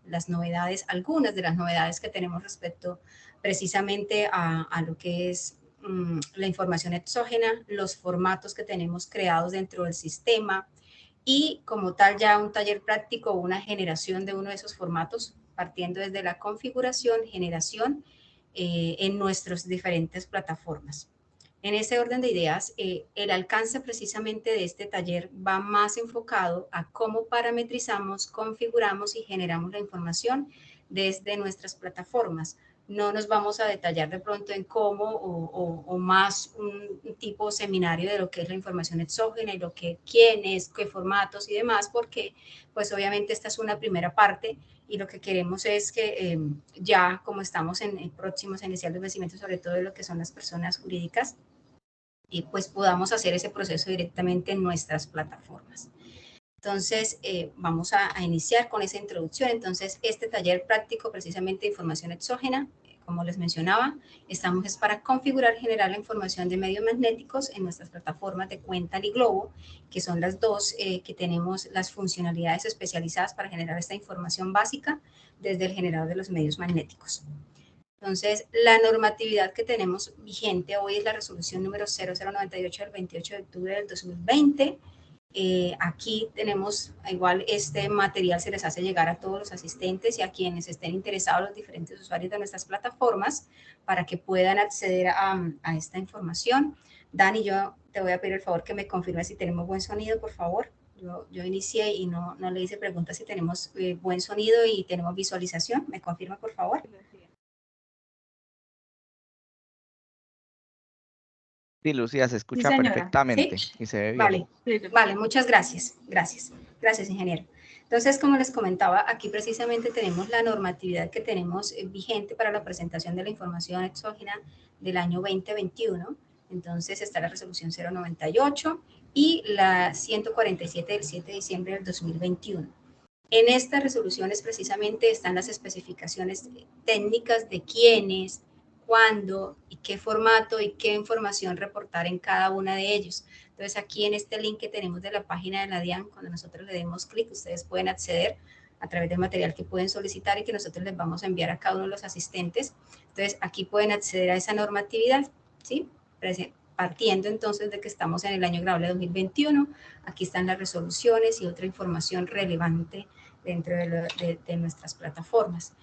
las novedades, algunas de las novedades que tenemos respecto precisamente a lo que es la información exógena, los formatos que tenemos creados dentro del sistema y como tal ya un taller práctico o una generación de uno de esos formatos partiendo desde la configuración, generación en nuestras diferentes plataformas. En ese orden de ideas, el alcance precisamente de este taller va más enfocado a cómo parametrizamos, configuramos y generamos la información desde nuestras plataformas. No nos vamos a detallar de pronto en cómo o más un tipo seminario de lo que es la información exógena y lo que quién es, qué formatos y demás, porque pues obviamente esta es una primera parte y lo que queremos es que ya como estamos en próximos a iniciar los vencimientos, sobre todo de lo que son las personas jurídicas, y pues podamos hacer ese proceso directamente en nuestras plataformas. Entonces, vamos a iniciar con esa introducción. Entonces, este taller práctico precisamente de información exógena, como les mencionaba, estamos es para configurar, generar la información de medios magnéticos en nuestras plataformas de Cuental y Globo, que son las dos que tenemos las funcionalidades especializadas para generar esta información básica desde el generador de los medios magnéticos. Entonces, la normatividad que tenemos vigente hoy es la resolución número 0098 del 28 de octubre del 2020. Aquí tenemos, igual este material se les hace llegar a todos los asistentes y a quienes estén interesados, los diferentes usuarios de nuestras plataformas, para que puedan acceder a esta información. Dani, yo te voy a pedir el favor que me confirme si tenemos buen sonido, por favor. Yo inicié y no le hice preguntas si tenemos buen sonido y tenemos visualización. ¿Me confirma, por favor? Sí, Lucía, se escucha Sí, señora. perfectamente ¿Sí? y se ve bien. Vale, vale, muchas gracias. Gracias. Gracias, ingeniero. Entonces, como les comentaba, aquí precisamente tenemos la normatividad que tenemos vigente para la presentación de la información exógena del año 2021. Entonces, está la resolución 098 y la 147 del 7 de diciembre del 2021. En estas resoluciones precisamente están las especificaciones técnicas de quiénes, cuándo y qué formato y qué información reportar en cada una de ellos. Entonces aquí en este link que tenemos de la página de la DIAN, cuando nosotros le demos clic, ustedes pueden acceder a través del material que pueden solicitar y que nosotros les vamos a enviar a cada uno de los asistentes. Entonces aquí pueden acceder a esa normatividad, ¿sí? Partiendo entonces de que estamos en el año grabable 2021, aquí están las resoluciones y otra información relevante dentro de nuestras plataformas.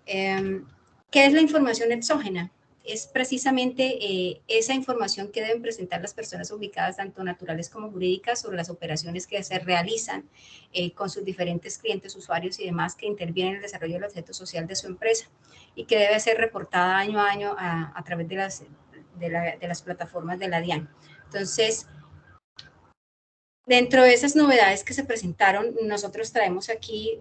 ¿Qué es la información exógena? Es precisamente esa información que deben presentar las personas ubicadas, tanto naturales como jurídicas, sobre las operaciones que se realizan con sus diferentes clientes, usuarios y demás que intervienen en el desarrollo del objeto social de su empresa y que debe ser reportada año a año a través de las plataformas de la DIAN. Entonces, dentro de esas novedades que se presentaron, nosotros traemos aquí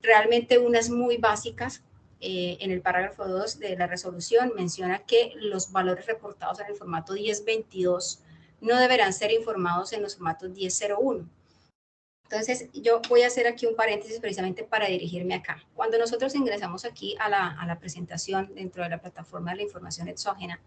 realmente unas muy básicas. En el parágrafo 2 de la resolución menciona que los valores reportados en el formato 1022 no deberán ser informados en los formatos 1001. Entonces, yo voy a hacer aquí un paréntesis precisamente para dirigirme acá. Cuando nosotros ingresamos aquí a la presentación dentro de la plataforma de la información exógena,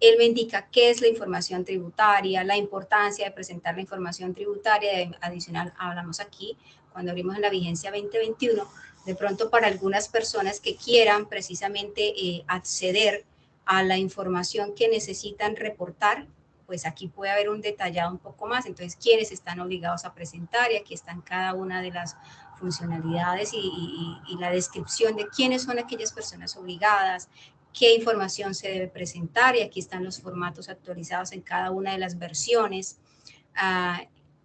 él me indica qué es la información tributaria, la importancia de presentar la información tributaria. Adicional, hablamos aquí, cuando abrimos en la vigencia 2021, de pronto para algunas personas que quieran precisamente acceder a la información que necesitan reportar, pues aquí puede haber un detallado un poco más. Entonces, quiénes están obligados a presentar, y aquí están cada una de las funcionalidades y la descripción de quiénes son aquellas personas obligadas, qué información se debe presentar, y aquí están los formatos actualizados en cada una de las versiones.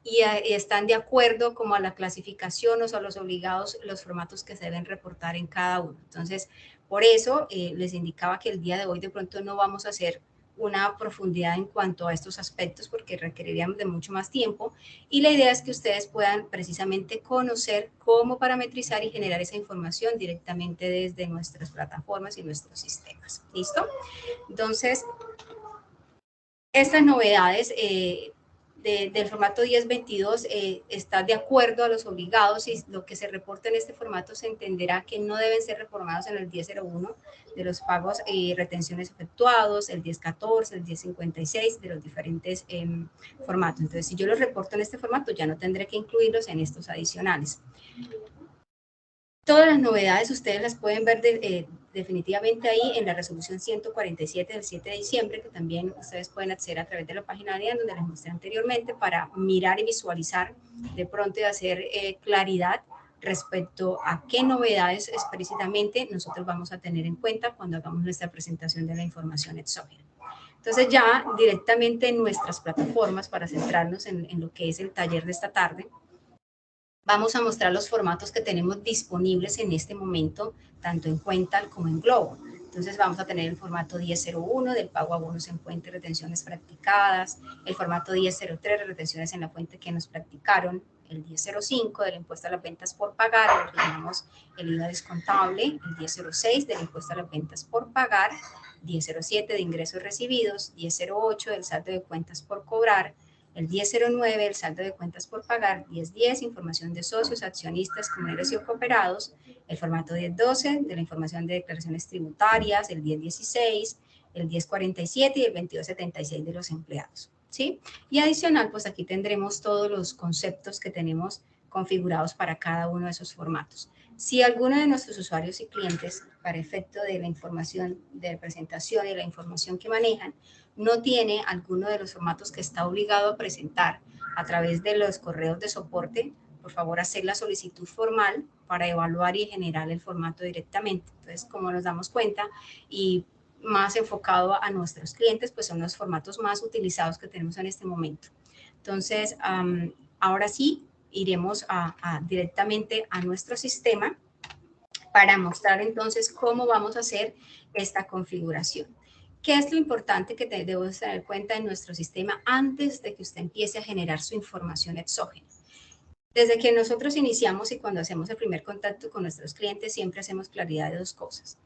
Y están de acuerdo como a la clasificación o a los obligados, los formatos que se deben reportar en cada uno. Entonces, por eso les indicaba que el día de hoy de pronto no vamos a hacer una profundidad en cuanto a estos aspectos porque requeriríamos de mucho más tiempo, y la idea es que ustedes puedan precisamente conocer cómo parametrizar y generar esa información directamente desde nuestras plataformas y nuestros sistemas. ¿Listo? Entonces, estas novedades del formato 1022 está de acuerdo a los obligados, y lo que se reporta en este formato se entenderá que no deben ser reformados en el 1001 de los pagos y retenciones efectuados, el 1014, el 1056 de los diferentes formatos. Entonces, si yo los reporto en este formato, ya no tendré que incluirlos en estos adicionales. Todas las novedades ustedes las pueden ver definitivamente ahí en la resolución 147 del 7 de diciembre, que también ustedes pueden acceder a través de la página de donde les mostré anteriormente para mirar y visualizar de pronto y hacer claridad respecto a qué novedades explícitamente nosotros vamos a tener en cuenta cuando hagamos nuestra presentación de la información exógena. Entonces ya directamente en nuestras plataformas, para centrarnos en lo que es el taller de esta tarde, vamos a mostrar los formatos que tenemos disponibles en este momento, tanto en Cuental como en Globo. Entonces vamos a tener el formato 1001 del pago a bonos en fuente y retenciones practicadas, el formato 1003 de retenciones en la fuente que nos practicaron, el 1005 del impuesto a las ventas por pagar, lo que llamamos el IVA descontable, el 1006 del impuesto a las ventas por pagar, 1007 de ingresos recibidos, 1008 del saldo de cuentas por cobrar, el 1009, el saldo de cuentas por pagar, 1010, información de socios, accionistas, comuneros y cooperados, el formato 1012 de la información de declaraciones tributarias, el 1016, el 1047 y el 2276 de los empleados, ¿sí? Y adicional, pues aquí tendremos todos los conceptos que tenemos configurados para cada uno de esos formatos. Si alguno de nuestros usuarios y clientes, para efecto de la información de presentación y la información que manejan, no tiene alguno de los formatos que está obligado a presentar a través de los correos de soporte, por favor hacer la solicitud formal para evaluar y generar el formato directamente. Entonces, como nos damos cuenta y más enfocado a nuestros clientes, pues son los formatos más utilizados que tenemos en este momento. Entonces, ahora sí, iremos directamente a nuestro sistema para mostrar entonces cómo vamos a hacer esta configuración. ¿Qué es lo importante que debemos tener en cuenta en nuestro sistema antes de que usted empiece a generar su información exógena? Desde que nosotros iniciamos y cuando hacemos el primer contacto con nuestros clientes, siempre hacemos claridad de dos cosas.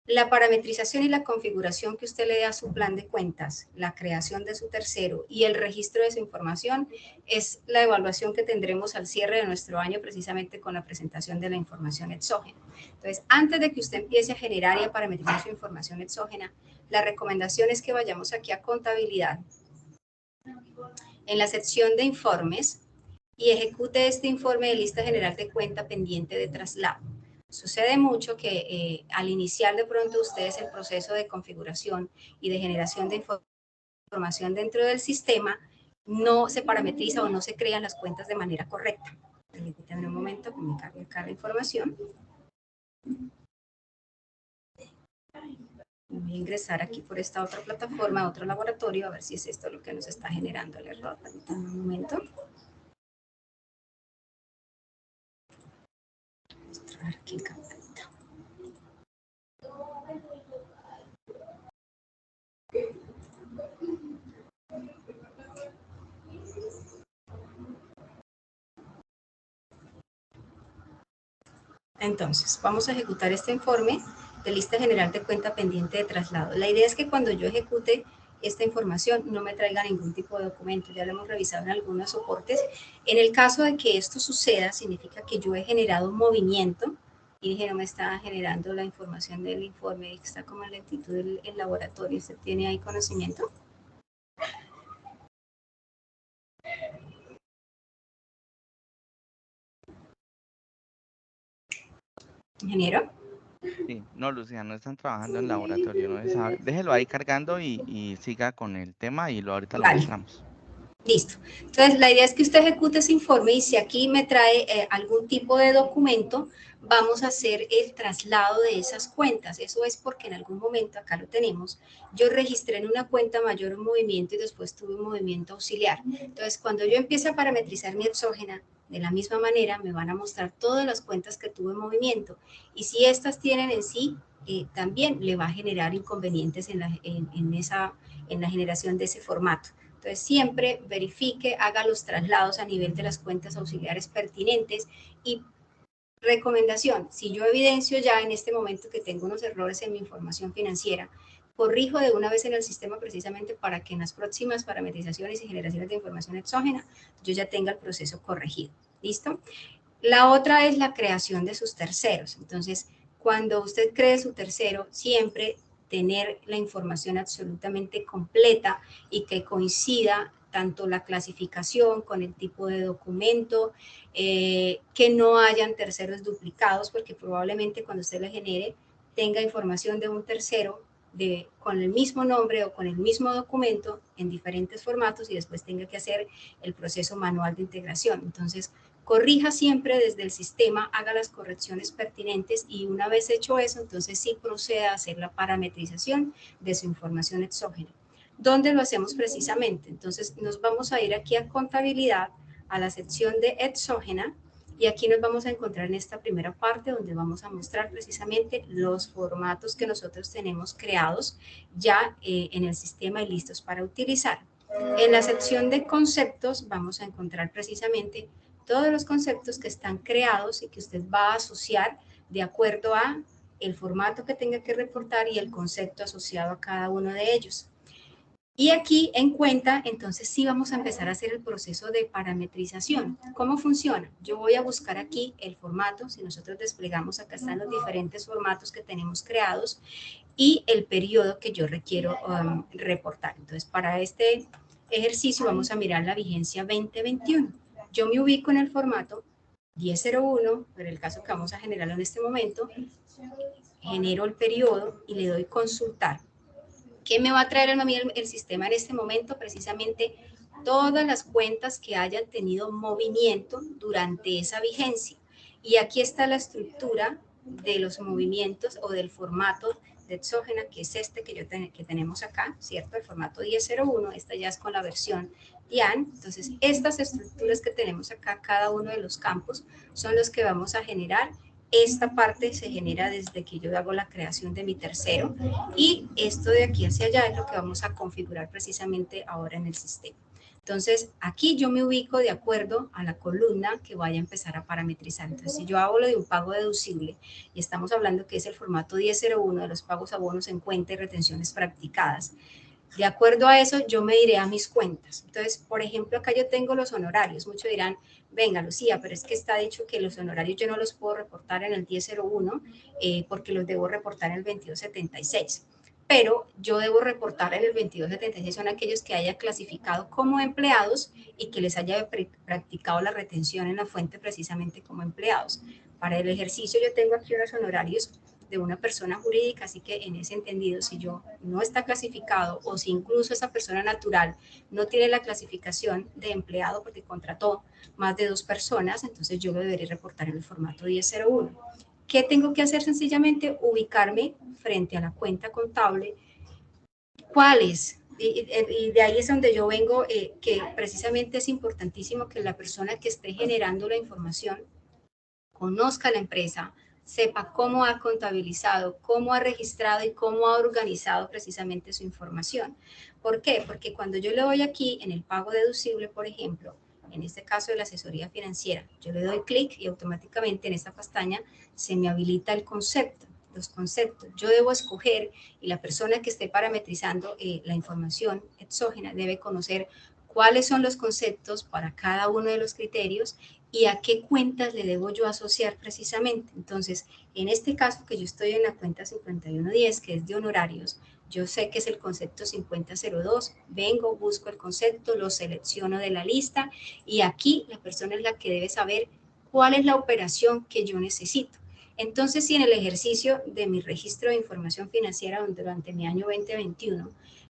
La parametrización y la configuración que usted le dé a su plan de cuentas, la creación de su tercero y el registro de su información es la evaluación que tendremos al cierre de nuestro año precisamente con la presentación de la información exógena. Entonces, antes de que usted empiece a generar y a parametrizar su información exógena, la recomendación es que vayamos aquí a contabilidad, en la sección de informes, y ejecute este informe de lista general de cuenta pendiente de traslado. Sucede mucho que al iniciar de pronto ustedes el proceso de configuración y de generación de información dentro del sistema, no se parametriza o no se crean las cuentas de manera correcta. Permítanme un momento que me cargue acá la información. Voy a ingresar aquí por esta otra plataforma, otro laboratorio, a ver si es esto lo que nos está generando el error. Permítanme un momento. Mostrar aquí en cámara. Entonces, vamos a ejecutar este informe de lista general de cuenta pendiente de traslado. La idea es que cuando yo ejecute esta información no me traiga ningún tipo de documento. Ya lo hemos revisado en algunos soportes. En el caso de que esto suceda, significa que yo he generado un movimiento y dije, no me está generando la información del informe, está como en lentitud el laboratorio. ¿Usted tiene ahí conocimiento? Ingeniero. Sí, no, Lucía, no están trabajando en laboratorio, no se sabe. Déjelo ahí cargando y siga con el tema y ahorita lo Vale. mostramos. Listo. Entonces, la idea es que usted ejecute ese informe y si aquí me trae algún tipo de documento, vamos a hacer el traslado de esas cuentas. Eso es porque en algún momento, acá lo tenemos, yo registré en una cuenta mayor un movimiento y después tuve un movimiento auxiliar. Entonces, cuando yo empiece a parametrizar mi exógena, de la misma manera me van a mostrar todas las cuentas que tuve en movimiento. Y si estas tienen en sí, también le va a generar inconvenientes en la generación de ese formato. Entonces, siempre verifique, haga los traslados a nivel de las cuentas auxiliares pertinentes y recomendación, si yo evidencio ya en este momento que tengo unos errores en mi información financiera, corrijo de una vez en el sistema precisamente para que en las próximas parametrizaciones y generaciones de información exógena yo ya tenga el proceso corregido. ¿Listo? La otra es la creación de sus terceros. Entonces, cuando usted cree su tercero, siempre tener la información absolutamente completa y que coincida tanto la clasificación con el tipo de documento, que no hayan terceros duplicados, porque probablemente cuando usted le genere tenga información de un tercero con el mismo nombre o con el mismo documento en diferentes formatos y después tenga que hacer el proceso manual de integración. Entonces, corrija siempre desde el sistema, haga las correcciones pertinentes y una vez hecho eso, entonces sí proceda a hacer la parametrización de su información exógena. ¿Dónde lo hacemos precisamente? Entonces nos vamos a ir aquí a contabilidad, a la sección de exógena, y aquí nos vamos a encontrar en esta primera parte donde vamos a mostrar precisamente los formatos que nosotros tenemos creados ya en el sistema y listos para utilizar. En la sección de conceptos vamos a encontrar precisamente todos los conceptos que están creados y que usted va a asociar de acuerdo a el formato que tenga que reportar y el concepto asociado a cada uno de ellos. Y aquí en cuenta, entonces sí vamos a empezar a hacer el proceso de parametrización. ¿Cómo funciona? Yo voy a buscar aquí el formato, si nosotros desplegamos, acá están los diferentes formatos que tenemos creados y el periodo que yo requiero reportar. Entonces, para este ejercicio vamos a mirar la vigencia 2021. Yo me ubico en el formato 1001, pero el caso que vamos a generarlo en este momento, genero el periodo y le doy consultar. ¿Qué me va a traer a mí el sistema en este momento? Precisamente todas las cuentas que hayan tenido movimiento durante esa vigencia. Y aquí está la estructura de los movimientos o del formato de exógena, que es este que tenemos acá, ¿cierto? El formato 1001, esta ya es con la versión DIAN. Entonces, estas estructuras que tenemos acá, cada uno de los campos, son los que vamos a generar. Esta parte se genera desde que yo hago la creación de mi tercero y esto de aquí hacia allá es lo que vamos a configurar precisamente ahora en el sistema. Entonces, aquí yo me ubico de acuerdo a la columna que vaya a empezar a parametrizar. Entonces, si yo hago lo de un pago deducible y estamos hablando que es el formato 1001 de los pagos a bonos en cuenta y retenciones practicadas, de acuerdo a eso, yo me diré a mis cuentas. Entonces, por ejemplo, acá yo tengo los honorarios. Muchos dirán, venga, Lucía, pero es que está dicho que los honorarios yo no los puedo reportar en el 1001 porque los debo reportar en el 2276. Pero yo debo reportar en el 2276 son aquellos que haya clasificado como empleados y que les haya practicado la retención en la fuente precisamente como empleados. Para el ejercicio yo tengo aquí unos honorarios de una persona jurídica, así que en ese entendido, si yo no está clasificado o si incluso esa persona natural no tiene la clasificación de empleado porque contrató más de 2 personas, entonces yo lo debería reportar en el formato 1001. ¿Qué tengo que hacer? Sencillamente ubicarme frente a la cuenta contable. ¿Cuáles? Y de ahí es donde yo vengo, que precisamente es importantísimo que la persona que esté generando la información conozca la empresa, sepa cómo ha contabilizado, cómo ha registrado y cómo ha organizado precisamente su información. ¿Por qué? Porque cuando yo le doy aquí en el pago deducible, por ejemplo, en este caso de la asesoría financiera, yo le doy clic y automáticamente en esta pestaña se me habilita el concepto, los conceptos. Yo debo escoger y la persona que esté parametrizando la información exógena debe conocer cuáles son los conceptos para cada uno de los criterios y a qué cuentas le debo yo asociar precisamente. Entonces, en este caso que yo estoy en la cuenta 5110, que es de honorarios, yo sé que es el concepto 5002, vengo, busco el concepto, lo selecciono de la lista y aquí la persona es la que debe saber cuál es la operación que yo necesito. Entonces, si en el ejercicio de mi registro de información financiera durante mi año 2021,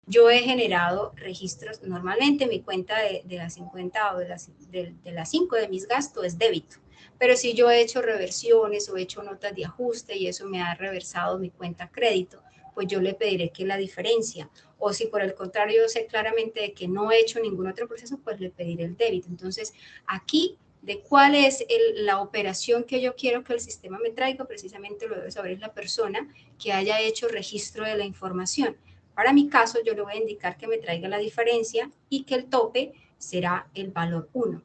yo he generado registros, normalmente mi cuenta de las 50 o de las 5 de mis gastos es débito, pero si yo he hecho reversiones o he hecho notas de ajuste y eso me ha reversado mi cuenta crédito, pues yo le pediré que la diferencia, o si por el contrario yo sé claramente de que no he hecho ningún otro proceso, pues le pediré el débito. Entonces, aquí de cuál es la operación que yo quiero que el sistema me traiga, precisamente lo debe saber la persona que haya hecho registro de la información. Para mi caso, yo le voy a indicar que me traiga la diferencia y que el tope será el valor 1.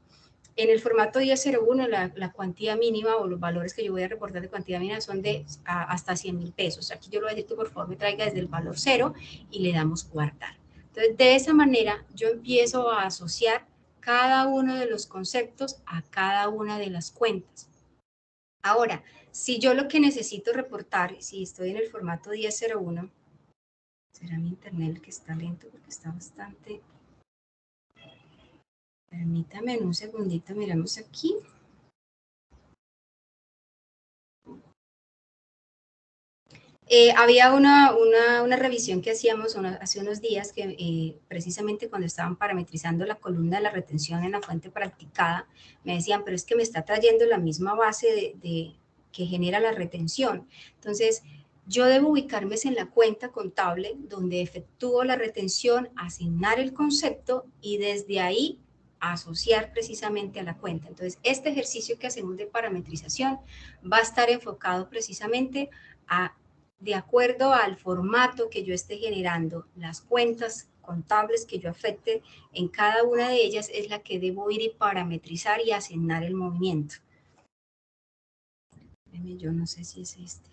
En el formato 1001, la cuantía mínima o los valores que yo voy a reportar de cuantía mínima son de hasta 100,000 pesos. Aquí yo le voy a decir que por favor me traiga desde el valor 0 y le damos guardar. Entonces, de esa manera, yo empiezo a asociar cada uno de los conceptos a cada una de las cuentas. Ahora, si yo lo que necesito reportar, si estoy en el formato 1001, será mi internet el que está lento porque está bastante... Permítame un segundito, miramos aquí. Había una revisión que hacíamos hace unos días que precisamente cuando estaban parametrizando la columna de la retención en la fuente practicada, me decían, pero es que me está trayendo la misma base que genera la retención. Entonces, yo debo ubicarme en la cuenta contable donde efectúo la retención, asignar el concepto y desde ahí asociar precisamente a la cuenta. Entonces, este ejercicio que hacemos de parametrización va a estar enfocado precisamente a, de acuerdo al formato que yo esté generando, las cuentas contables que yo afecte en cada una de ellas es la que debo ir y parametrizar y asignar el movimiento. Yo no sé si es este.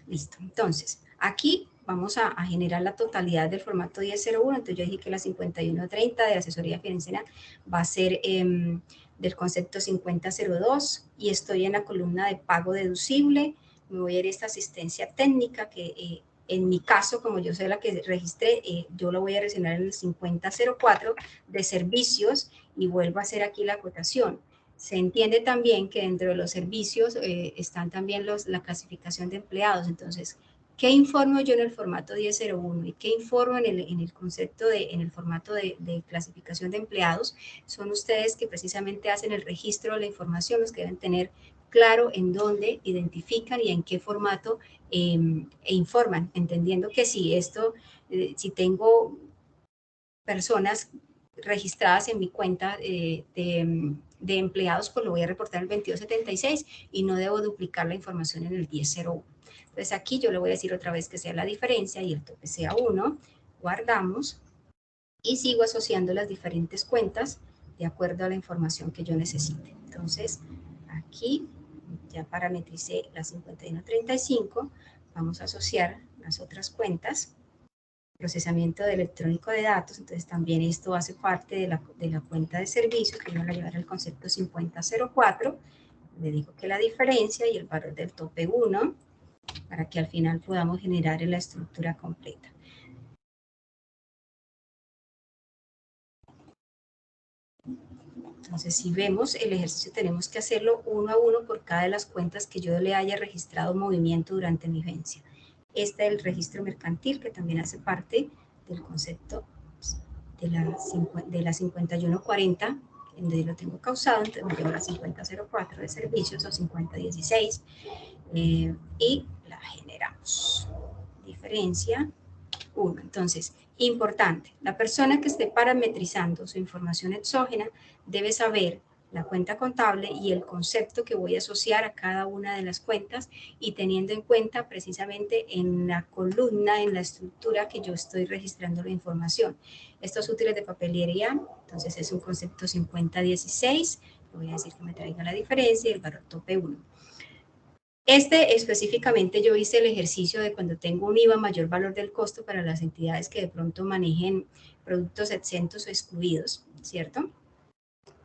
Listo, entonces, aquí vamos a generar la totalidad del formato 1001, entonces yo dije que la 5130 de asesoría financiera va a ser del concepto 5002 y estoy en la columna de pago deducible, me voy a ir a esta asistencia técnica que en mi caso, como yo soy la que registré, yo lo voy a reseñar en el 5004 de servicios y vuelvo a hacer aquí la acotación. Se entiende también que dentro de los servicios están también la clasificación de empleados. Entonces, ¿qué informo yo en el formato 1001 y qué informo en el concepto en el formato de clasificación de empleados? Son ustedes que precisamente hacen el registro de la información, los que deben tener claro en dónde identifican y en qué formato informan, entendiendo que si si tengo personas registradas en mi cuenta de empleados, pues lo voy a reportar en el 2276 y no debo duplicar la información en el 1001. Entonces aquí yo le voy a decir otra vez que sea la diferencia y el tope sea 1, guardamos y sigo asociando las diferentes cuentas de acuerdo a la información que yo necesite. Entonces aquí ya parametricé la 5135, vamos a asociar las otras cuentas. Procesamiento de electrónico de datos, entonces también esto hace parte de la cuenta de servicios que yo voy a llevar al concepto 5004, le digo que la diferencia y el valor del tope 1, para que al final podamos generar la estructura completa. Entonces, si vemos el ejercicio, tenemos que hacerlo uno a uno por cada de las cuentas que yo le haya registrado movimiento durante mi vigencia. Este es el registro mercantil, que también hace parte del concepto de la 5140, en donde lo tengo causado, entonces me llevo la 5004 de servicios o 5016 y la generamos. Diferencia 1. Entonces, importante, la persona que esté parametrizando su información exógena debe saber la cuenta contable y el concepto que voy a asociar a cada una de las cuentas y teniendo en cuenta precisamente en la columna, en la estructura que yo estoy registrando la información. Estos útiles de papelería, entonces es un concepto 5016, voy a decir que me traiga la diferencia y el valor tope 1. Específicamente yo hice el ejercicio de cuando tengo un IVA mayor valor del costo para las entidades que de pronto manejen productos exentos o excluidos, ¿cierto?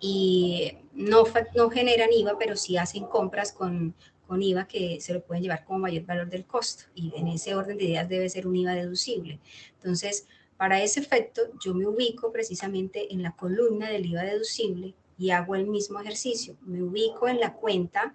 Y no generan IVA, pero sí hacen compras con IVA que se lo pueden llevar como mayor valor del costo. Y en ese orden de ideas debe ser un IVA deducible. Entonces, para ese efecto, yo me ubico precisamente en la columna del IVA deducible y hago el mismo ejercicio. Me ubico en la cuenta.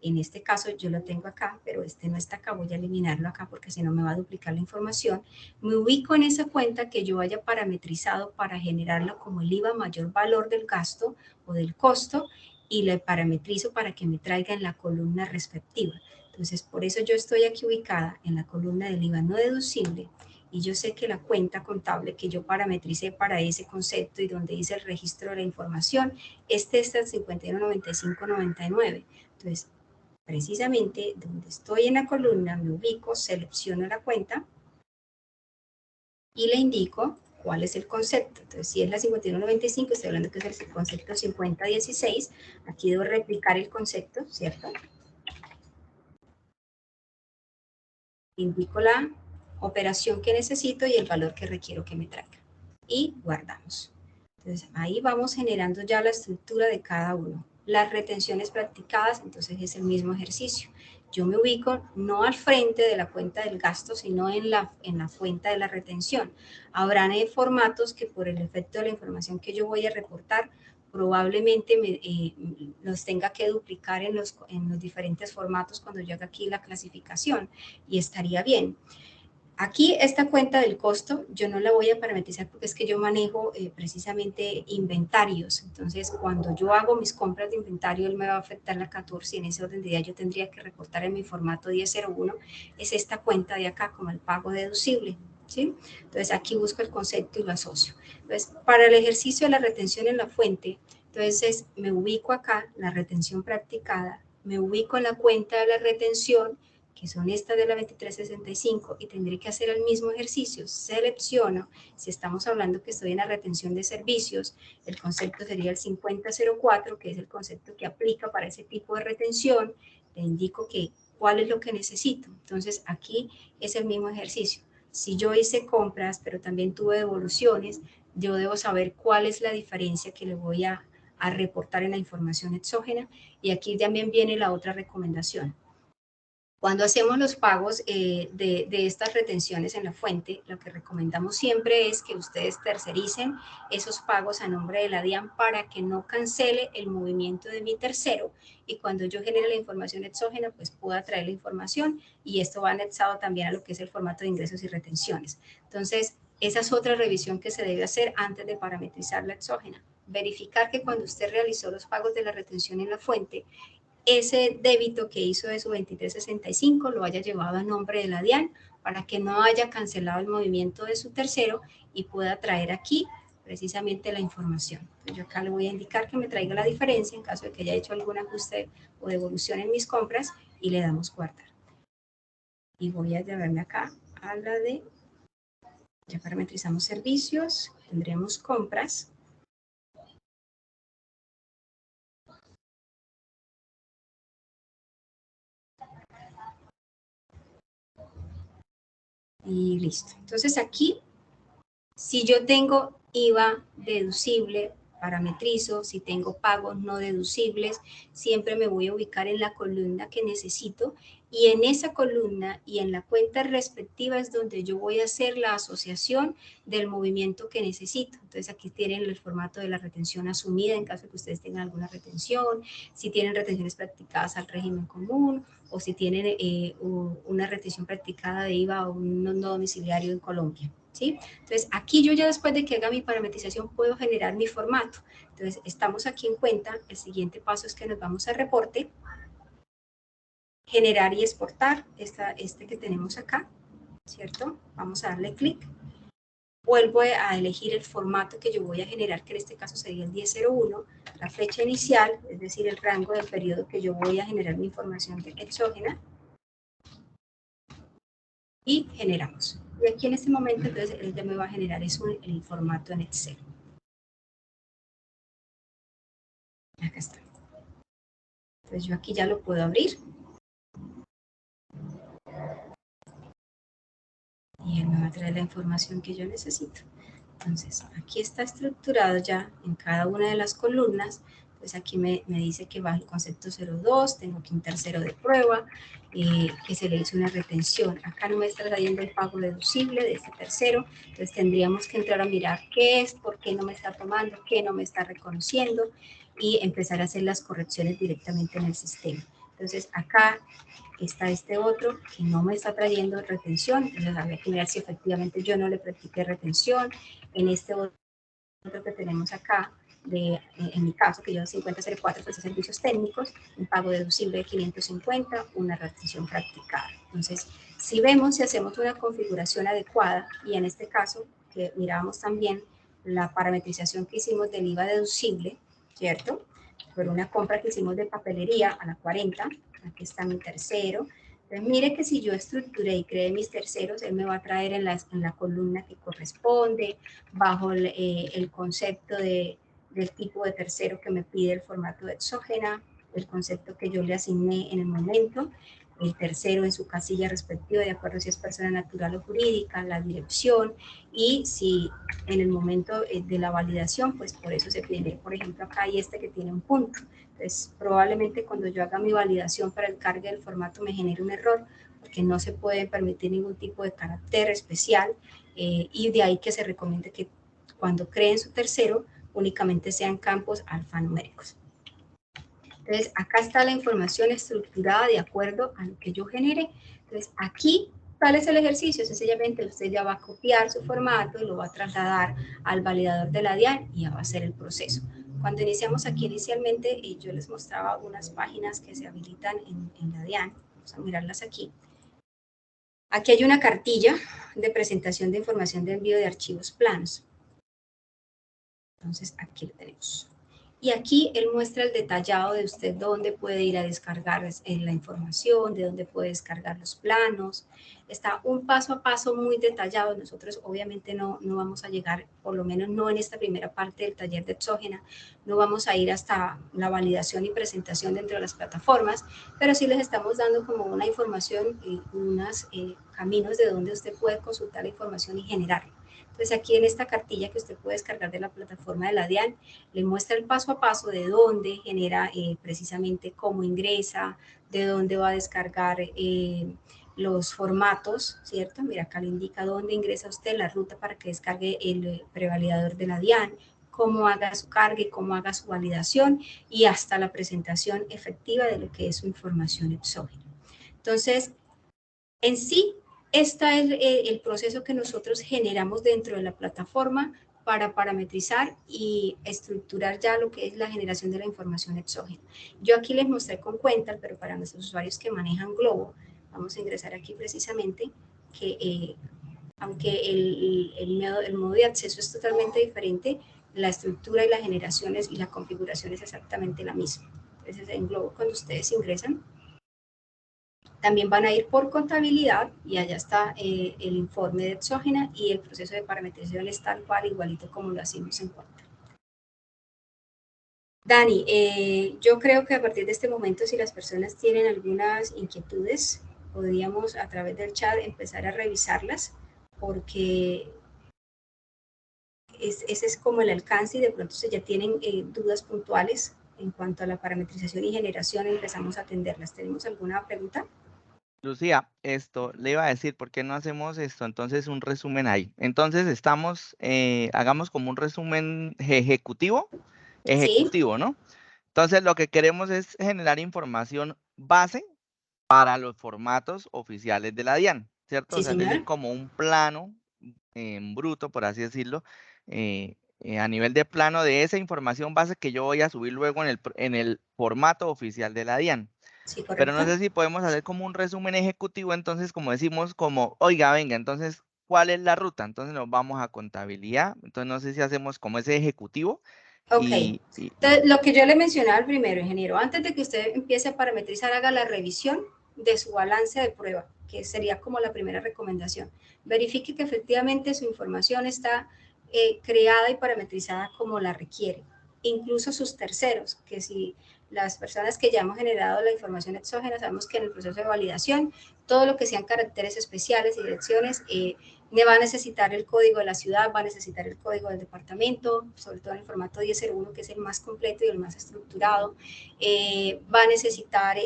En este caso yo lo tengo acá, pero este no está acá, voy a eliminarlo acá porque si no me va a duplicar la información. Me ubico en esa cuenta que yo haya parametrizado para generarlo como el IVA mayor valor del gasto o del costo y le parametrizo para que me traiga en la columna respectiva. Entonces, por eso yo estoy aquí ubicada en la columna del IVA no deducible y yo sé que la cuenta contable que yo parametricé para ese concepto y donde hice el registro de la información, es el 519599. Entonces, precisamente donde estoy en la columna, me ubico, selecciono la cuenta y le indico cuál es el concepto. Entonces, si es la 5195, estoy hablando que es el concepto 5016, aquí debo replicar el concepto, ¿cierto? Indico la operación que necesito y el valor que requiero que me traiga. Y guardamos. Entonces, ahí vamos generando ya la estructura de cada uno. Las retenciones practicadas, entonces es el mismo ejercicio. yo me ubico no al frente de la cuenta del gasto, sino en la cuenta de la retención. Habrán formatos que por el efecto de la información que yo voy a reportar, probablemente los tenga que duplicar en los diferentes formatos cuando yo haga aquí la clasificación, y estaría bien. Aquí esta cuenta del costo yo no la voy a parametrizar porque es que yo manejo precisamente inventarios. Entonces, cuando yo hago mis compras de inventario, él me va a afectar la 14 y en ese orden de día yo tendría que reportar en mi formato 1001, es esta cuenta de acá como el pago deducible, ¿sí? Entonces, aquí busco el concepto y lo asocio. Entonces, para el ejercicio de la retención en la fuente, entonces me ubico acá, la retención practicada, me ubico en la cuenta de la retención, que son estas de la 2365, y tendré que hacer el mismo ejercicio. Selecciono, si estamos hablando que estoy en la retención de servicios, el concepto sería el 5004, que es el concepto que aplica para ese tipo de retención. Le indico que cuál es lo que necesito. Entonces, aquí es el mismo ejercicio. Si yo hice compras, pero también tuve devoluciones, yo debo saber cuál es la diferencia que le voy a reportar en la información exógena. Y aquí también viene la otra recomendación. Cuando hacemos los pagos de estas retenciones en la fuente, lo que recomendamos siempre es que ustedes tercericen esos pagos a nombre de la DIAN para que no cancele el movimiento de mi tercero, y cuando yo genere la información exógena, pues pueda traer la información, y esto va anexado también a lo que es el formato de ingresos y retenciones. Entonces, esa es otra revisión que se debe hacer antes de parametrizar la exógena. Verificar que cuando usted realizó los pagos de la retención en la fuente, ese débito que hizo de su 2365 lo haya llevado a nombre de la DIAN para que no haya cancelado el movimiento de su tercero y pueda traer aquí precisamente la información. Entonces yo acá le voy a indicar que me traiga la diferencia en caso de que haya hecho algún ajuste o devolución en mis compras, y le damos guardar. Y voy a llevarme acá a la de, ya parametrizamos servicios, tendremos compras. Y listo. Entonces aquí, si yo tengo IVA deducible, parametrizo, si tengo pagos no deducibles, siempre me voy a ubicar en la columna que necesito, y en esa columna y en la cuenta respectiva es donde yo voy a hacer la asociación del movimiento que necesito. Entonces aquí tienen el formato de la retención asumida en caso de que ustedes tengan alguna retención, si tienen retenciones practicadas al régimen común, o si tienen una retención practicada de IVA o un no domiciliario en Colombia, ¿sí? Entonces, aquí yo ya después de que haga mi parametrización puedo generar mi formato. Entonces, estamos aquí en cuenta. El siguiente paso es que nos vamos a reporte, generar y exportar este que tenemos acá, ¿cierto? Vamos a darle clic. Vuelvo a elegir el formato que yo voy a generar, que en este caso sería el 1001, la fecha inicial, es decir, el rango del periodo que yo voy a generar mi información exógena, y generamos. Y aquí en este momento, entonces, él ya me va a generar el formato en Excel. Acá está. Entonces yo aquí ya lo puedo abrir. Y él me va a traer la información que yo necesito. Entonces, aquí está estructurado ya en cada una de las columnas. Pues aquí me dice que va el concepto 02, tengo aquí un tercero de prueba, que se le hizo una retención. Acá no me está trayendo el pago deducible de este tercero, entonces tendríamos que entrar a mirar qué es, por qué no me está tomando, qué no me está reconociendo, y empezar a hacer las correcciones directamente en el sistema. Entonces acá está este otro que no me está trayendo retención, entonces habría que mirar si efectivamente yo no le practiqué retención. En este otro que tenemos acá, en mi caso, que yo 5004, pues servicios técnicos, un pago deducible de 550, una retención practicada. Entonces, si vemos, si hacemos una configuración adecuada, y en este caso, que miramos también la parametrización que hicimos del IVA deducible, ¿cierto? Por una compra que hicimos de papelería a la 40, aquí está mi tercero. Entonces, mire que si yo estructuré y creé mis terceros, él me va a traer en la columna que corresponde, bajo el concepto del tipo de tercero que me pide el formato de exógena, el concepto que yo le asigné en el momento. el tercero en su casilla respectiva, de acuerdo si es persona natural o jurídica, la dirección, y si en el momento de la validación, pues por eso se pide, por ejemplo, acá hay este que tiene un punto. Entonces, probablemente cuando yo haga mi validación para el cargue del formato me genere un error, porque no se puede permitir ningún tipo de carácter especial, y de ahí que se recomiende que cuando creen su tercero, únicamente sean campos alfanuméricos. Entonces, acá está la información estructurada de acuerdo a lo que yo genere. Entonces, aquí, ¿cuál es el ejercicio? Sencillamente, usted ya va a copiar su formato y lo va a trasladar al validador de la DIAN y ya va a hacer el proceso. Cuando iniciamos aquí inicialmente, yo les mostraba unas páginas que se habilitan en la DIAN. Vamos a mirarlas aquí. Aquí hay una cartilla de presentación de información de envío de archivos planos. Entonces, aquí lo tenemos. Y aquí él muestra el detallado de usted dónde puede ir a descargar la información, de dónde puede descargar los planos. Está un paso a paso muy detallado. Nosotros obviamente no vamos a llegar, por lo menos no en esta primera parte del taller de exógena, no vamos a ir hasta la validación y presentación dentro de las plataformas, pero sí les estamos dando como una información y unos caminos de donde usted puede consultar la información y generarla. Entonces aquí en esta cartilla que usted puede descargar de la plataforma de la DIAN, le muestra el paso a paso de dónde genera precisamente cómo ingresa, de dónde va a descargar los formatos, ¿cierto? Mira, acá le indica dónde ingresa usted la ruta para que descargue el prevalidador de la DIAN, cómo haga su carga y cómo haga su validación y hasta la presentación efectiva de lo que es su información exógena. Entonces, en sí, este es el proceso que nosotros generamos dentro de la plataforma para parametrizar y estructurar ya lo que es la generación de la información exógena. Yo aquí les mostré con Cuental, pero para nuestros usuarios que manejan Globo, vamos a ingresar aquí precisamente, que aunque el modo de acceso es totalmente diferente, la estructura y las generaciones y la configuración es exactamente la misma. Entonces, en Globo, cuando ustedes ingresan, también van a ir por contabilidad y allá está el informe de exógena y el proceso de parametrización es tal cual, igualito como lo hacemos en Cuental. Dani, yo creo que a partir de este momento, si las personas tienen algunas inquietudes, podríamos a través del chat empezar a revisarlas, porque ese es como el alcance y de pronto si ya tienen dudas puntuales en cuanto a la parametrización y generación, empezamos a atenderlas. ¿Tenemos alguna pregunta? Lucía, esto le iba a decir, ¿por qué no hacemos esto? Entonces, un resumen ahí. Entonces, hagamos como un resumen ejecutivo, Sí, ¿no? Entonces, lo que queremos es generar información base para los formatos oficiales de la DIAN, ¿cierto? O sí, sea, es decir, señor. como un plano en bruto, por así decirlo, a nivel de plano de esa información base que yo voy a subir luego en el formato oficial de la DIAN. Sí, Pero no correcto. sé si podemos hacer como un resumen ejecutivo, entonces como decimos, como, oiga, venga, entonces, ¿cuál es la ruta? Entonces nos vamos a contabilidad, entonces no sé si hacemos como ese ejecutivo Ok. y Entonces, lo que yo le mencionaba al primero, ingeniero, antes de que usted empiece a parametrizar, haga la revisión de su balance de prueba, que sería como la primera recomendación. Verifique que efectivamente su información está creada y parametrizada como la requiere. Incluso sus terceros, que si las personas que ya hemos generado la información exógena, sabemos que en el proceso de validación, todo lo que sean caracteres especiales y direcciones, va a necesitar el código de la ciudad, va a necesitar el código del departamento, sobre todo en el formato 1001, que es el más completo y el más estructurado. Va a necesitar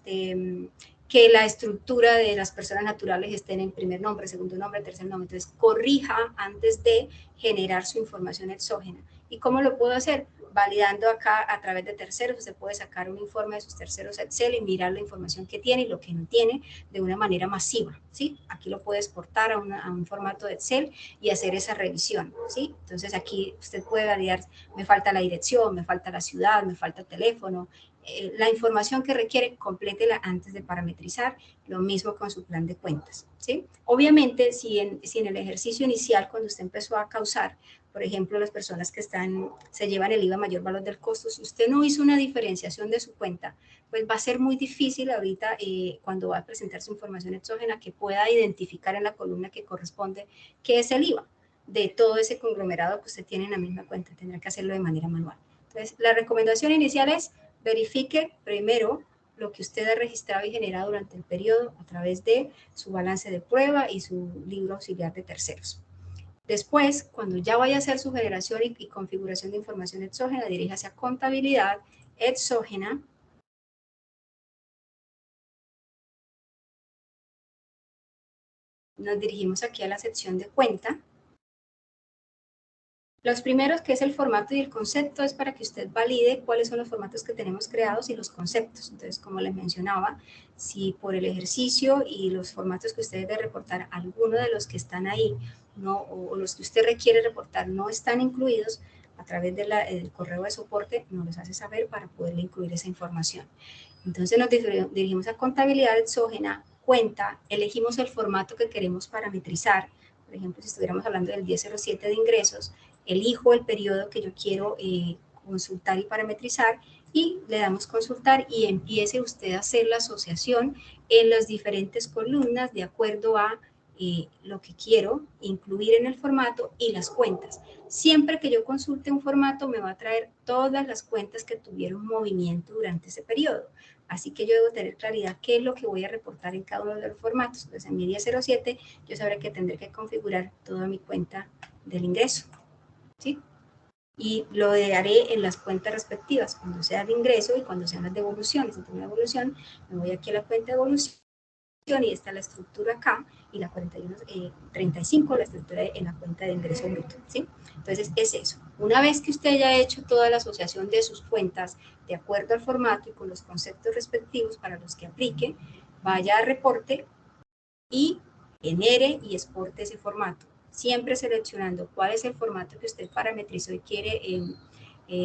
que la estructura de las personas naturales estén en primer nombre, segundo nombre, tercer nombre. Entonces, corrija antes de generar su información exógena. ¿Y cómo lo puedo hacer? Validando acá a través de terceros. Usted puede sacar un informe de sus terceros Excel y mirar la información que tiene y lo que no tiene de una manera masiva, ¿sí? Aquí lo puede exportar a un formato de Excel y hacer esa revisión, ¿sí? Entonces aquí usted puede validar, me falta la dirección, me falta la ciudad, me falta el teléfono, la información que requiere, complétela antes de parametrizar, lo mismo con su plan de cuentas, ¿sí? Obviamente, si en el ejercicio inicial, cuando usted empezó a causar, por ejemplo, las personas que se llevan el IVA mayor valor del costo, si usted no hizo una diferenciación de su cuenta, pues va a ser muy difícil ahorita cuando va a presentar su información exógena que pueda identificar en la columna que corresponde qué es el IVA de todo ese conglomerado que usted tiene en la misma cuenta. Tendrá que hacerlo de manera manual. Entonces, la recomendación inicial es verifique primero lo que usted ha registrado y generado durante el periodo a través de su balance de prueba y su libro auxiliar de terceros. Después, cuando ya vaya a hacer su generación y configuración de información exógena, diríjase a contabilidad exógena. Nos dirigimos aquí a la sección de cuenta. Los primeros, que es el formato y el concepto, es para que usted valide cuáles son los formatos que tenemos creados y los conceptos. Entonces, como les mencionaba, si por el ejercicio y los formatos que usted debe reportar, alguno de los que están ahí, no, o los que usted requiere reportar no están incluidos, a través del correo de soporte nos los hace saber para poderle incluir esa información. Entonces nos dirigimos a contabilidad exógena, cuenta, elegimos el formato que queremos parametrizar. Por ejemplo, si estuviéramos hablando del 1007 de ingresos, elijo el periodo que yo quiero consultar y parametrizar y le damos consultar y empiece usted a hacer la asociación en las diferentes columnas de acuerdo a lo que quiero incluir en el formato y las cuentas. Siempre que yo consulte un formato me va a traer todas las cuentas que tuvieron movimiento durante ese periodo. Así que yo debo tener claridad qué es lo que voy a reportar en cada uno de los formatos. Entonces, en mi 1007 yo sabré que tendré que configurar toda mi cuenta del ingreso. ¿Sí? Y lo haré en las cuentas respectivas, cuando sea de ingreso y cuando sean las devoluciones. Entonces, una devolución, me voy aquí a la cuenta de devolución y está la estructura acá y la 35 la estructura en la cuenta de ingreso bruto, ¿sí? Entonces es eso. Una vez que usted haya hecho toda la asociación de sus cuentas de acuerdo al formato y con los conceptos respectivos para los que aplique, vaya a reporte y genere y exporte ese formato, siempre seleccionando cuál es el formato que usted parametrizó y quiere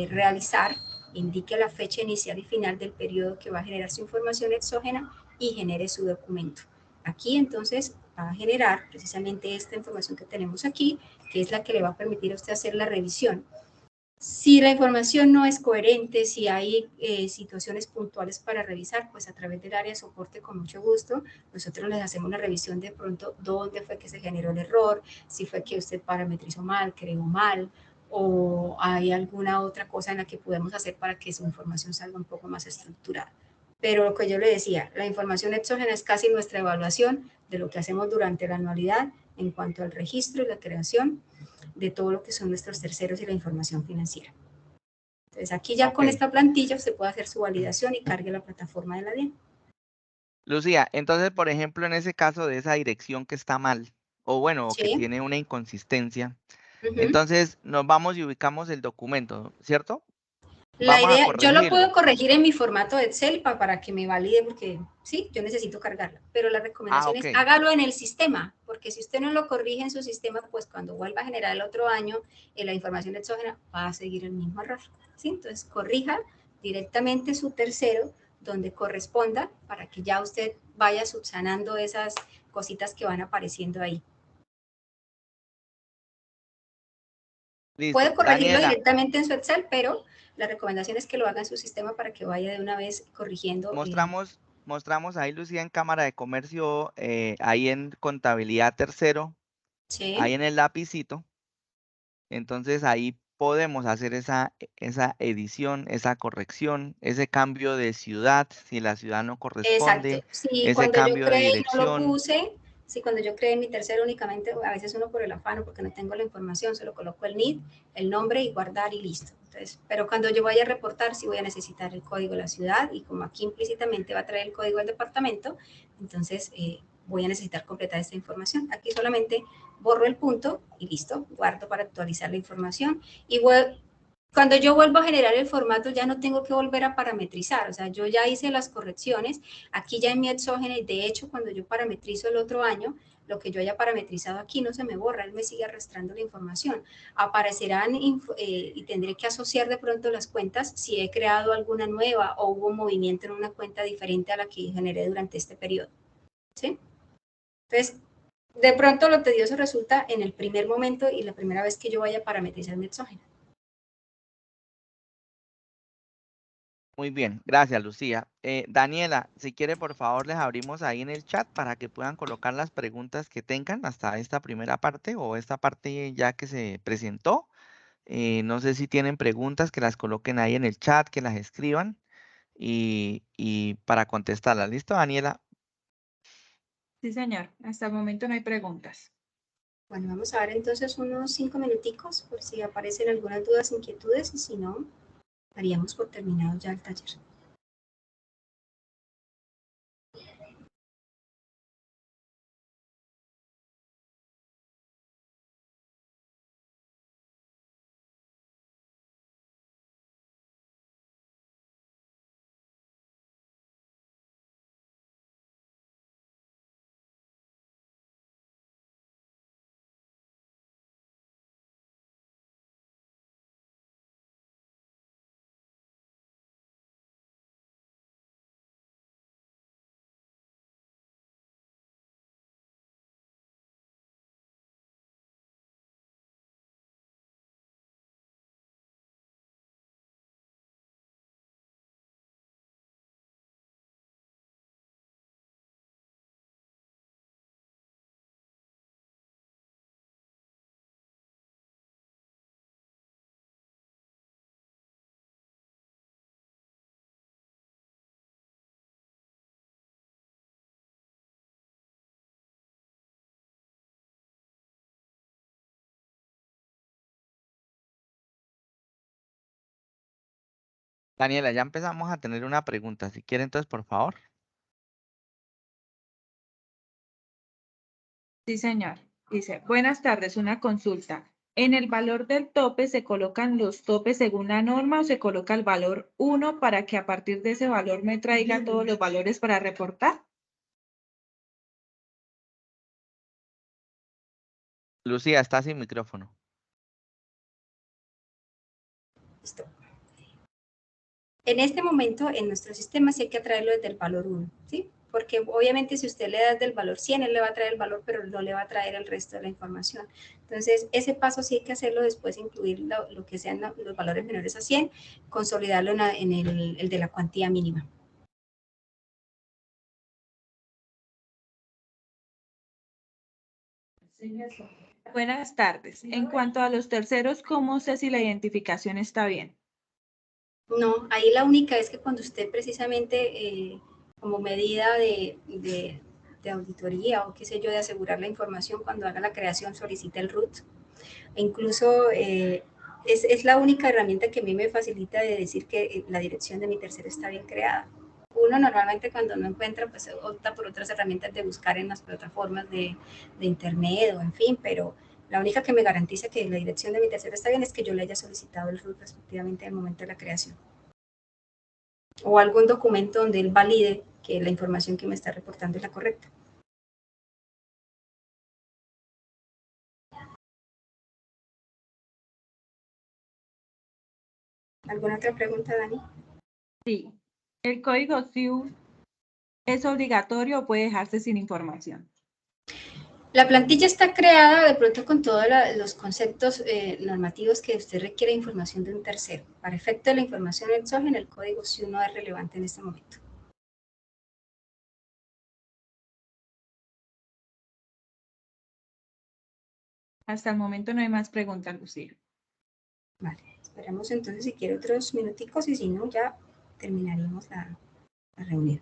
realizar, indique la fecha inicial y final del periodo que va a generar su información exógena y genere su documento. Aquí entonces va a generar precisamente esta información que tenemos aquí, que es la que le va a permitir a usted hacer la revisión. Si la información no es coherente, si hay situaciones puntuales para revisar, pues a través del área de soporte con mucho gusto, nosotros les hacemos una revisión de pronto dónde fue que se generó el error, si fue que usted parametrizó mal, creó mal, o hay alguna otra cosa en la que podemos hacer para que su información salga un poco más estructurada. Pero lo que yo le decía, la información exógena es casi nuestra evaluación de lo que hacemos durante la anualidad en cuanto al registro y la creación de todo lo que son nuestros terceros y la información financiera. Entonces aquí ya con esta plantilla se puede hacer su validación y cargue la plataforma de la DIAN. Lucía, entonces, por ejemplo, en ese caso de esa dirección que está mal, o bueno, o que Sí. tiene una inconsistencia, entonces nos vamos y ubicamos el documento, ¿cierto? La Vamos a idea, yo lo puedo corregirlo. corregir en mi formato de Excel para que me valide, porque sí, yo necesito cargarla, pero la Ah, recomendación ok. es hágalo en el sistema, porque si usted no lo corrige en su sistema, pues cuando vuelva a generar el otro año la información exógena va a seguir el mismo error. ¿Sí? Entonces, corrija directamente su tercero donde corresponda para que ya usted vaya subsanando esas cositas que van apareciendo ahí. Listo. Puede corregirlo Daniela, directamente en su Excel, pero la recomendación es que lo haga en su sistema para que vaya de una vez corrigiendo. mostramos ahí, Lucía, en Cámara de Comercio, ahí en Contabilidad Tercero, Sí, ahí en el lapicito. Entonces ahí podemos hacer esa edición, esa corrección, ese cambio de ciudad, si la ciudad no exacto. corresponde, Si ese cuando yo cambio de creé y no lo dirección. puse, si cuando yo creé mi tercero únicamente, a veces uno por el afán, porque no tengo la información, solo coloco el NID, el nombre y guardar y listo. Entonces, pero cuando yo vaya a reportar, sí voy a necesitar el código de la ciudad y como aquí implícitamente va a traer el código del departamento, entonces voy a necesitar completar esta información. Aquí solamente borro el punto y listo, guardo para actualizar la información y cuando yo vuelvo a generar el formato ya no tengo que volver a parametrizar, o sea, yo ya hice las correcciones, aquí ya en mi exógena y de hecho cuando yo parametrizo el otro año, lo que yo haya parametrizado aquí no se me borra, él me sigue arrastrando la información. Aparecerán y tendré que asociar de pronto las cuentas si he creado alguna nueva o hubo movimiento en una cuenta diferente a la que generé durante este periodo. ¿Sí? Entonces, de pronto lo tedioso resulta en el primer momento y la primera vez que yo vaya a parametrizar mi exógena. Muy bien, gracias, Lucía. Daniela, si quiere, por favor, les abrimos ahí en el chat para que puedan colocar las preguntas que tengan hasta esta primera parte o esta parte ya que se presentó. No sé si tienen preguntas, que las coloquen ahí en el chat, que las escriban. y para contestarla. ¿Listo, Daniela? Sí, señor. Hasta el momento no hay preguntas. Bueno, vamos a ver entonces unos 5 minuticos por si aparecen algunas dudas, inquietudes, y si no, daríamos por terminado ya el taller. Daniela, ya empezamos a tener una pregunta. Si quiere, entonces, por favor. Sí, señor. Dice, buenas tardes, una consulta. ¿En el valor del tope se colocan los topes según la norma o se coloca el valor 1 para que a partir de ese valor me traiga todos los valores para reportar? Lucía, está sin micrófono. Listo. En este momento, en nuestro sistema, sí hay que traerlo desde el valor 1, ¿sí? Porque obviamente si usted le da desde el valor 100, él le va a traer el valor, pero no le va a traer el resto de la información. Entonces, ese paso sí hay que hacerlo después, incluir lo que sean los valores menores a 100, consolidarlo en el de la cuantía mínima. Buenas tardes. En cuanto a los terceros, ¿cómo sé si la identificación está bien? No, ahí la única es que cuando usted precisamente, como medida de auditoría o qué sé yo, de asegurar la información, cuando haga la creación solicita el root. E incluso es la única herramienta que a mí me facilita de decir que la dirección de mi tercero está bien creada. Uno normalmente cuando no encuentra, pues opta por otras herramientas de buscar en las plataformas de internet o en fin, pero la única que me garantiza que la dirección de mi tercero está bien es que yo le haya solicitado el root respectivamente al momento de la creación. O algún documento donde él valide que la información que me está reportando es la correcta. ¿Alguna otra pregunta, Dani? Sí. ¿El código SIU es obligatorio o puede dejarse sin información? La plantilla está creada de pronto con todos los conceptos normativos que usted requiere información de un tercero. Para efecto de la información exógena, el código SIU no es relevante en este momento. Hasta el momento no hay más preguntas, Lucía. Vale, esperamos entonces si quiere otros minuticos y si no, ya terminaríamos la reunión.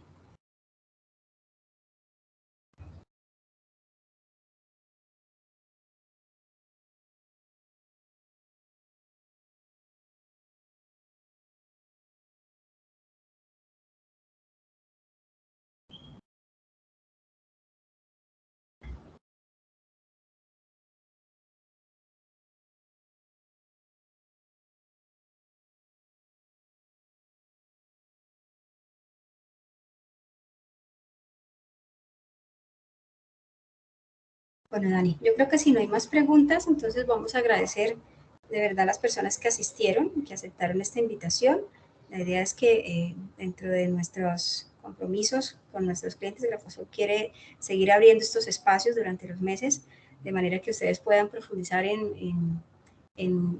Bueno, Dani, yo creo que si no hay más preguntas, entonces vamos a agradecer de verdad a las personas que asistieron, que aceptaron esta invitación. La idea es que dentro de nuestros compromisos con nuestros clientes, Grafosol quiere seguir abriendo estos espacios durante los meses, de manera que ustedes puedan profundizar en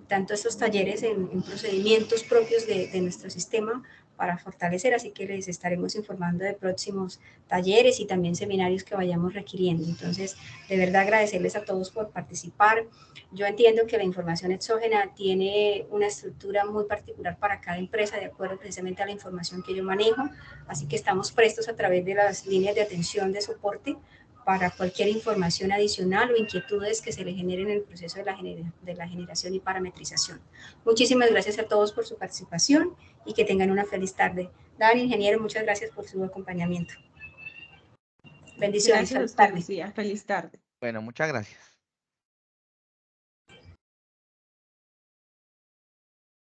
tanto estos talleres en procedimientos propios de nuestro sistema para fortalecer, así que les estaremos informando de próximos talleres y también seminarios que vayamos requiriendo. Entonces, de verdad agradecerles a todos por participar. Yo entiendo que la información exógena tiene una estructura muy particular para cada empresa, de acuerdo precisamente a la información que yo manejo, así que estamos prestos a través de las líneas de atención de soporte para cualquier información adicional o inquietudes que se le generen en el proceso de la generación y parametrización. Muchísimas gracias a todos por su participación y que tengan una feliz tarde. Dani, ingeniero, muchas gracias por su acompañamiento. Bendiciones. Gracias a usted, Lucía. Feliz tarde. Bueno, muchas gracias.